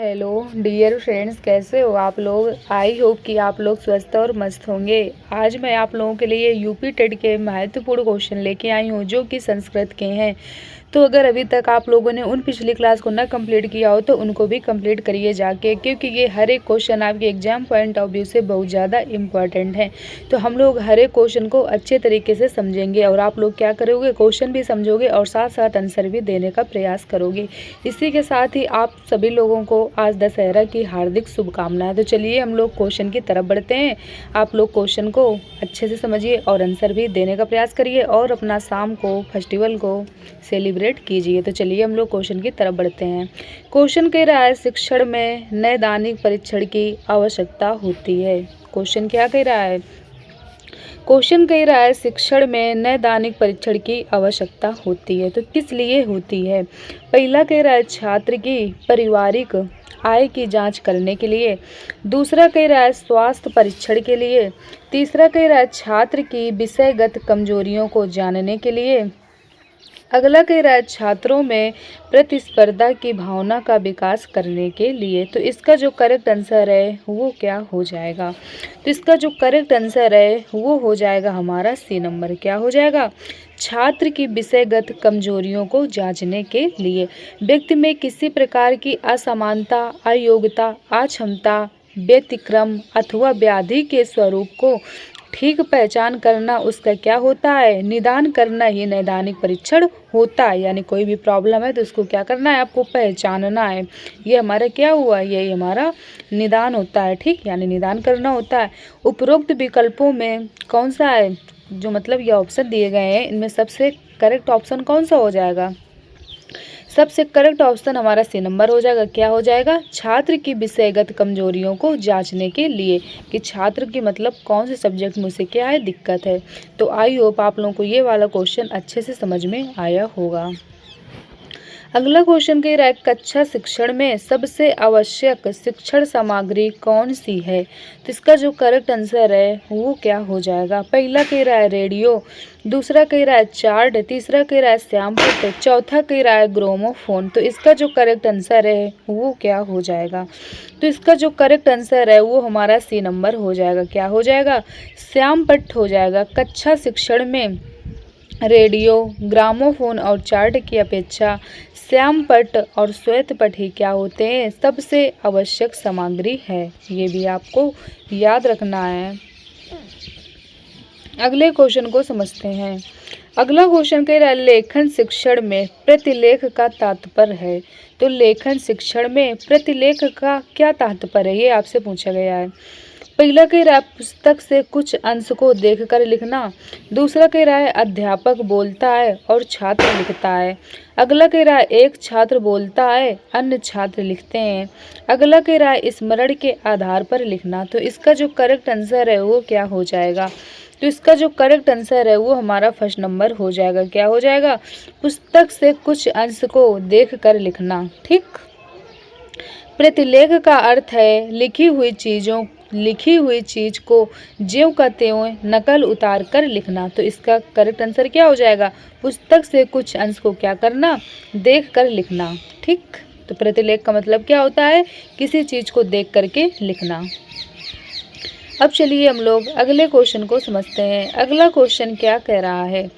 Hello dear friends, कैसे हो आप लोग। आई होप कि आप लोग स्वस्थ और मस्त होंगे। आज मैं आप लोगों के लिए यूपी टेट के महत्वपूर्ण क्वेश्चन लेके आई हूँ जो कि संस्कृत के हैं। तो अगर अभी तक आप लोगों ने उन पिछली क्लास को ना कंप्लीट किया हो तो उनको भी कंप्लीट करिए जाके, क्योंकि ये हर एक क्वेश्चन आपके एग्जाम पॉइंट ऑफ व्यू से बहुत ज़्यादा इम्पॉर्टेंट है। तो हम लोग हर एक क्वेश्चन को अच्छे तरीके से समझेंगे और आप लोग क्या करोगे, क्वेश्चन भी समझोगे और साथ साथ आंसर भी देने का प्रयास करोगे। इसी के साथ ही आप सभी लोगों को आज दशहरा की हार्दिक शुभकामनाएं। तो चलिए हम लोग क्वेश्चन की तरफ बढ़ते हैं। आप लोग क्वेश्चन को अच्छे से समझिए और आंसर भी देने का प्रयास करिए और अपना शाम को फेस्टिवल को सेलिब्रेट कीजिए। तो चलिए हम लोग क्वेश्चन की तरफ बढ़ते हैं। क्वेश्चन कह रहा है शिक्षण में नैदानिक परीक्षण की आवश्यकता होती है। क्वेश्चन क्या कह रहा है, क्वेश्चन कह रहा है शिक्षण में नैदानिक परीक्षण की आवश्यकता होती है। तो किस लिए होती है। पहला कह रहा है छात्र की पारिवारिक आय की जांच करने के लिए। दूसरा कह रहा है स्वास्थ्य परीक्षण के लिए। तीसरा कह रहा है छात्र की विषयगत कमजोरियों को जानने के लिए। अगला कह रहा है छात्रों में प्रतिस्पर्धा की भावना का विकास करने के लिए। तो इसका जो करेक्ट आंसर है वो क्या हो जाएगा। तो इसका जो करेक्ट आंसर है वो हो जाएगा हमारा सी नंबर। क्या हो जाएगा, छात्र की विषयगत कमजोरियों को जांचने के लिए। व्यक्ति में किसी प्रकार की असमानता, अयोग्यता, अक्षमता, व्यतिक्रम अथवा व्याधि के स्वरूप को ठीक पहचान करना उसका क्या होता है, निदान करना ही नैदानिक परीक्षण होता है। यानी कोई भी प्रॉब्लम है तो उसको क्या करना है, आपको पहचानना है। ये हमारा क्या हुआ, ये हमारा निदान होता है। ठीक, यानी निदान करना होता है। उपरोक्त विकल्पों में कौन सा है, जो मतलब ये ऑप्शन दिए गए हैं इनमें सबसे करेक्ट ऑप्शन कौन सा हो जाएगा। सबसे करेक्ट ऑप्शन हमारा सी नंबर हो जाएगा। क्या हो जाएगा, छात्र की विषयगत कमजोरियों को जांचने के लिए, कि छात्र की मतलब कौन से सब्जेक्ट में उसे क्या है, दिक्कत है। तो आई होप आप लोगों को ये वाला क्वेश्चन अच्छे से समझ में आया होगा। अगला क्वेश्चन कह रहा है कक्षा शिक्षण में सबसे आवश्यक शिक्षण सामग्री कौन सी है। तो इसका जो करेक्ट आंसर है वो क्या हो जाएगा। पहला कह रहा है रेडियो, दूसरा कह रहा है चार्ट, तीसरा कह रहा है श्यामपट्ट, चौथा कह रहा है ग्रामोफोन। तो इसका जो करेक्ट आंसर है वो क्या हो जाएगा। तो इसका जो करेक्ट आंसर है वो हमारा सी नंबर हो जाएगा। क्या हो जाएगा, श्यामपट्ट हो जाएगा। कक्षा शिक्षण में रेडियो, ग्रामोफोन और चार्ट की अपेक्षा श्यामपट्ट और श्वेतपट्ट ही क्या होते हैं, सबसे आवश्यक सामग्री है। ये भी आपको याद रखना है। अगले क्वेश्चन को समझते हैं। अगला क्वेश्चन कह रहा है लेखन शिक्षण में प्रतिलेख का तात्पर्य है। तो लेखन शिक्षण में प्रतिलेख का क्या तात्पर्य है, ये आपसे पूछा गया है। पहला कह रहा है पुस्तक से कुछ अंश को देखकर लिखना। दूसरा कह रहा है अध्यापक बोलता है और छात्र लिखता है। अगला कह रहा है एक छात्र बोलता है, अन्य छात्र लिखते हैं। अगला कह रहा है स्मरण के आधार पर लिखना। तो इसका जो करेक्ट आंसर है वो क्या हो जाएगा। तो इसका जो करेक्ट आंसर है वो हमारा फर्स्ट नंबर हो जाएगा। क्या हो जाएगा, पुस्तक से कुछ अंश को देख कर लिखना। ठीक, प्रतिलेख का अर्थ है लिखी हुई चीज को ज्यों का त्यों नकल उतार कर लिखना। तो इसका करेक्ट आंसर क्या हो जाएगा, पुस्तक से कुछ अंश को क्या करना, देख कर लिखना। ठीक, तो प्रतिलेख का मतलब क्या होता है, किसी चीज को देख करके लिखना। अब चलिए हम लोग अगले क्वेश्चन को समझते हैं। अगला क्वेश्चन क्या कह रहा है।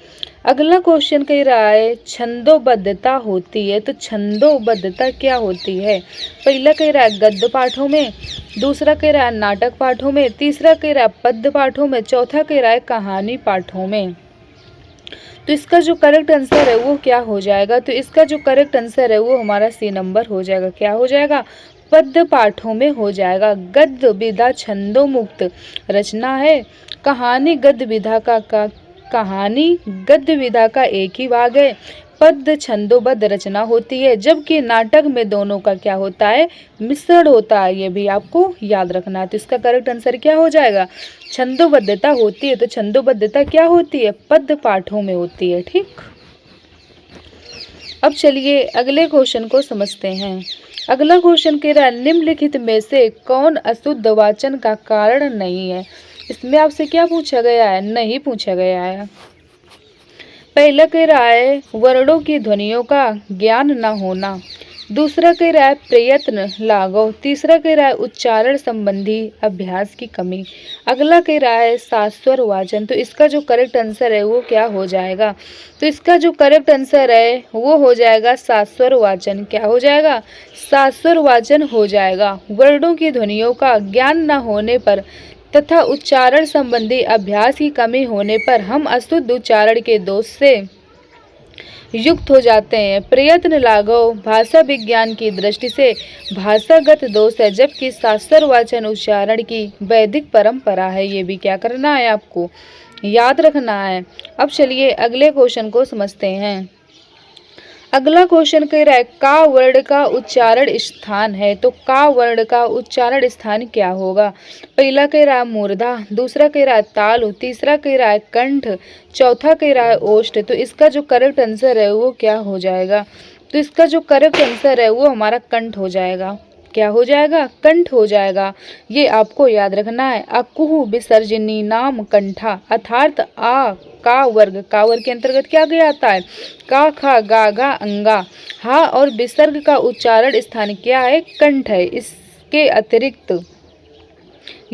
अगला क्वेश्चन कह रहा है छंदोबद्धता होती है। तो छंदोबद्धता क्या होती है। पहला कह रहा है गद्य पाठों में, दूसरा कह रहा है नाटक पाठों में, तीसरा कह रहा है पद्य पाठों में, चौथा कह रहा है कहानी पाठों में। तो इसका जो करेक्ट आंसर है वो क्या हो जाएगा। तो इसका जो करेक्ट आंसर है वो हमारा सी नंबर हो जाएगा। क्या हो जाएगा, पद्य पाठों में हो जाएगा। गद्य विधा छंदो मुक्त रचना है। कहानी गद्य विधा का एक ही भाग है। पद्य छंदोबद्ध रचना होती है, जबकि नाटक में दोनों का क्या होता है, मिश्रण होता है। ये भी आपको याद रखना है। तो इसका करेक्ट आंसर क्या हो जाएगा, छंदोबद्धता होती है। तो छंदोबद्धता क्या होती है, पद्य पाठों में होती है। ठीक, अब चलिए अगले क्वेश्चन को समझते हैं। अगला क्वेश्चन कह रहा है निम्नलिखित में से कौन अशुद्ध वाचन का कारण नहीं है। इसमें आपसे क्या पूछा गया है, नहीं पूछा गया है। पहला कह रहा है वर्णों की ध्वनियों का ज्ञान न होना। दूसरा कह रहा है प्रयत्न लाघव, तीसरा कह रहा है उच्चारण संबंधी अभ्यास की कमी, अगला कह रहा है सास्वर वाचन। तो इसका जो करेक्ट आंसर है वो क्या हो जाएगा? तो इसका जो करेक्ट आंसर है वो हो जाएगा सास्वर वाचन। क्या हो जाएगा? सास्वर वाचन हो जाएगा। वर्णों की ध्वनियों का ज्ञान न होने पर तथा उच्चारण संबंधी अभ्यास की कमी होने पर हम अशुद्ध उच्चारण के दोष से युक्त हो जाते हैं। प्रयत्न लाघव भाषा विज्ञान की दृष्टि से भाषागत दोष है, जबकि सास्वर वाचन उच्चारण की वैदिक परंपरा है। ये भी क्या करना है आपको? याद रखना है। अब चलिए अगले क्वेश्चन को समझते हैं। अगला क्वेश्चन कह रहा है का वर्ण का उच्चारण स्थान है। तो का वर्ण का उच्चारण स्थान क्या होगा? पहला कह रहा है मूर्धा, दूसरा कह रहा है तालु, तीसरा कह रहा है कंठ, चौथा कह रहा है ओष्ठ। तो इसका जो करेक्ट आंसर है वो क्या हो जाएगा? तो इसका जो करेक्ट आंसर है वो हमारा कंठ हो जाएगा। क्या हो जाएगा? कंठ हो जाएगा। ये आपको याद रखना है। अकुहु विसर्जनी नाम कंठा अर्थात आ का वर्ग के अंतर्गत क्या गया आता है? का खा गा घा अंगा। हा और विसर्ग का उच्चारण स्थान क्या है? कंठ है। इसके अतिरिक्त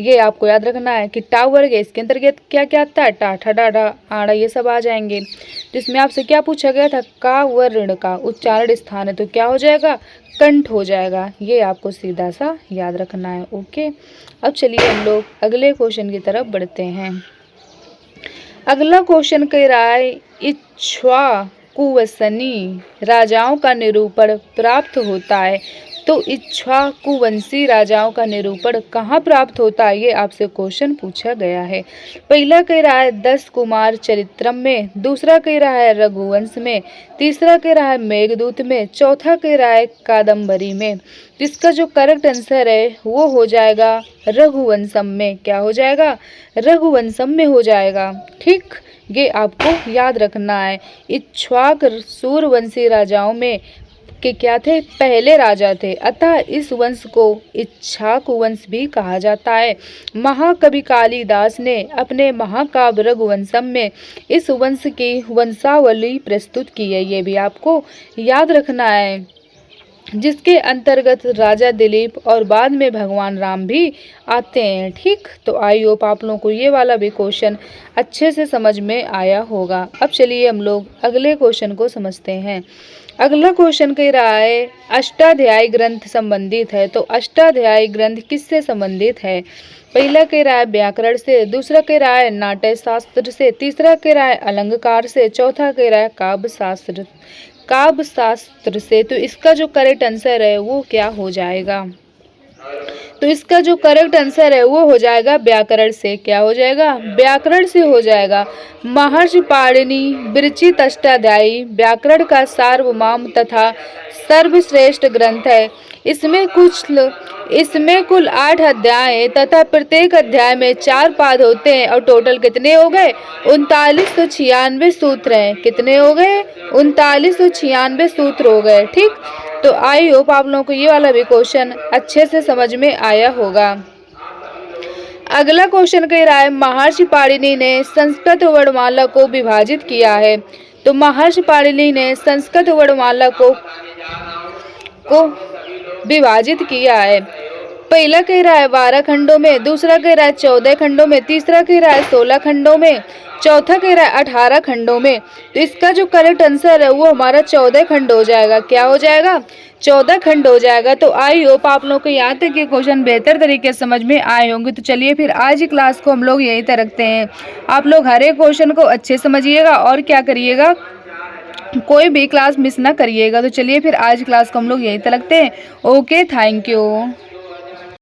ये आपको याद रखना है कि टा वर्ग है, इसके अंतर्गत क्या क्या आता है? टाठा डाढ़ा आड़ा ये सब आ जाएंगे। जिसमें आपसे क्या पूछा गया था? का वर्ण का उच्चारण स्थान है, तो क्या हो जाएगा? कंठ हो जाएगा। ये आपको सीधा सा याद रखना है। ओके, अब चलिए हम लोग अगले क्वेश्चन की तरफ बढ़ते हैं। अगला क्वेश्चन कह रहा है इक्ष्वाकुवंशी राजाओं का निरूपण प्राप्त होता है। तो इक्ष्वाकुवंशी राजाओं का निरूपण कहाँ प्राप्त होता है? ये आपसे क्वेश्चन पूछा गया है। पहला कह रहा है 10 कुमार चरित्रम में, दूसरा कह रहा है रघुवंश में, तीसरा कह रहा है मेघदूत में, चौथा कह रहा है कादम्बरी में। इसका जो करेक्ट आंसर है वो हो जाएगा रघुवंशम में। क्या हो जाएगा? रघुवंशम में हो जाएगा। ठीक, ये आपको याद रखना है। इक्ष्वाक सूर्यवंशी राजाओं में के क्या थे? पहले राजा थे, अतः इस वंश को इक्ष्वाकु वंश भी कहा जाता है। महाकवि कालिदास ने अपने महाकाव्य रघुवंशम में इस वंश की वंशावली प्रस्तुत की है। ये भी आपको याद रखना है, जिसके अंतर्गत राजा दिलीप और बाद में भगवान राम भी आते हैं। ठीक, तो आई होप आप लोगों को ये वाला भी क्वेश्चन अच्छे से समझ में आया होगा। अब चलिए हम लोग अगले क्वेश्चन को समझते हैं। अगला क्वेश्चन कह रहा है अष्टाध्यायी ग्रंथ संबंधित है। तो अष्टाध्यायी ग्रंथ किससे संबंधित है? पहला कह रहा है व्याकरण से, दूसरा कह रहा है नाट्य शास्त्र से, तीसरा कह रहा है अलंकार से, चौथा कह रहा है काव्य शास्त्र से। तो इसका जो करेक्ट आंसर है वो क्या हो जाएगा? तो इसका जो करेक्ट आंसर है वो हो जाएगा व्याकरण से। क्या हो जाएगा? व्याकरण से हो जाएगा। महर्षि पाणिनि विरचित अष्टाध्यायी व्याकरण का सार्वभौम तथा सर्वश्रेष्ठ ग्रंथ है। इसमें कुल 8 अध्याय हैं तथा प्रत्येक अध्याय में 4 पाद होते हैं और टोटल कितने हो गए? 3996 सूत्र हैं। कितने हो गए? 3996 सूत्र हो गए। ठीक, तो आई होप आप लोगों को ये वाला भी क्वेश्चन अच्छे से समझ में आया होगा। अगला क्वेश्चन कह रहा है महर्षि पाणिनि ने संस्कृत वर्णमाला को विभाजित किया है। तो महर्षि पाणिनि ने संस्कृत वर्णमाला को विभाजित किया है। पहला कह रहा है 12 खंडों में, दूसरा कह रहा है 14 खंडों में, तीसरा कह रहा है 16 खंडों में, चौथा कह रहा है 18 खंडों में। तो इसका जो करेक्ट आंसर है वो हमारा 14 खंड हो जाएगा। क्या हो जाएगा? 14 खंड हो जाएगा। तो आई होप आप लोगों को यहाँ तक ये क्वेश्चन बेहतर तरीके से समझ में आए होंगे। तो चलिए फिर आज की क्लास को हम लोग यहीं तक रखते हैं। आप लोग हर एक क्वेश्चन को अच्छे समझिएगा और क्या करिएगा, कोई भी क्लास मिस ना करिएगा। तो चलिए फिर आज क्लास को हम लोग यहीं तक रखते हैं। Okay, thank you.